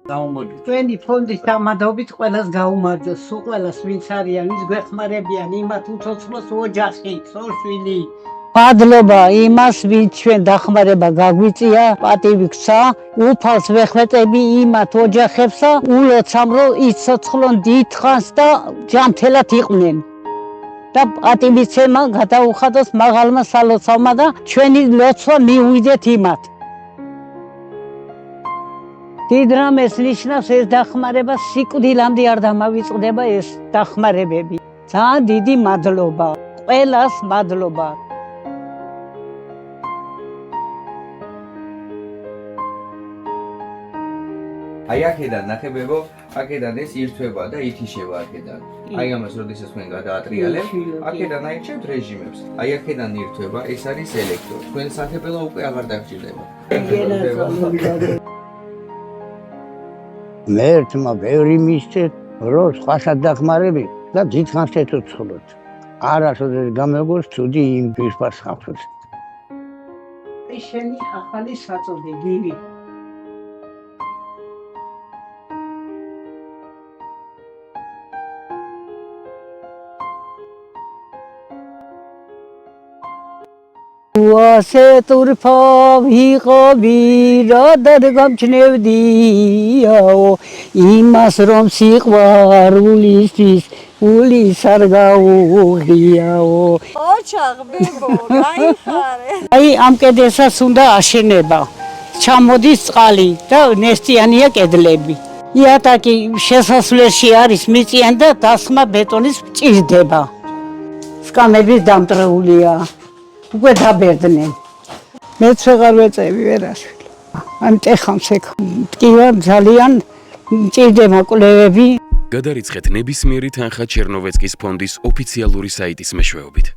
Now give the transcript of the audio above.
Ჩვენი ფონდის დამადობით ყველას გაუმარჯოს, სულ ყველას ვინც არიან, ვის გვეხმარებიან, იმათ უცოცხლოს ოჯახი, სოშვილი. მადლობა იმას, ვინც ჩვენ დახმარება გაგვიწია, პატივი გცა, უფალს ვეხმეტები იმათ ოჯახებსა, ულოცამ რომ იცოცხლონ დიდხანს და ჯანმრთელად იყვნენ. და პატივიცემა გადაუხადოს მაღალმა სალოცავმა და ჩვენი ლოცვა მიუვიდეთ იმათ. დიდ რამეს ნიშნავს ეს დახმარება, სიკვდილამდე არ დამავიწყდება ეს დახმარებები. ძალიან დიდი მადლობა, ყველას მადლობა. აი აქედან ნახებებო, აქედან ეს ირთვება და ითიშება აქედან. აი ამას როდესაც თქვენ გადაატრიალებთ, აქედან აირჩევთ რეჟიმებს. აი აქედან ირთვება, ეს არის ელექტრო. თქვენ საფებელა უკვე აღარ დაგჭირდება. მე ერთმა ბევრი მისცეთ, რომ სხვასაც დახმარები და დიდხანს ეთოცხლოთ. არასოდეს გამეგოს ცუდი იმ პირსპარს ხალხს. ეს შენი ახალი საწოდი გივი. ასე თურფა ვიყობი რა დაგამჩნევდიაო იმას რომ სიყვარულისთვის ულის არ გაუღიაო ოჩაღბებო გაიხარე აი ამ კედელსაც უნდა აშენება ჩამოდის წყალი და ნესტიანია კედლები იატაკი შესასვლელში არის მიწიან და დასხმა ბეტონის ჭირდება სკამები დამტრეულია უკვე დაბერდნენ. მეც ვეღარ ვეწევი ვერასშვილი. ამ ტეხამს ეკ მტკივა ძალიან მჭირდება კვლევები. გადარიცხეთ ნებისმიერი თანხა ჩერნოვეცკის ფონდის ოფიციალური საიტის მეშვეობით.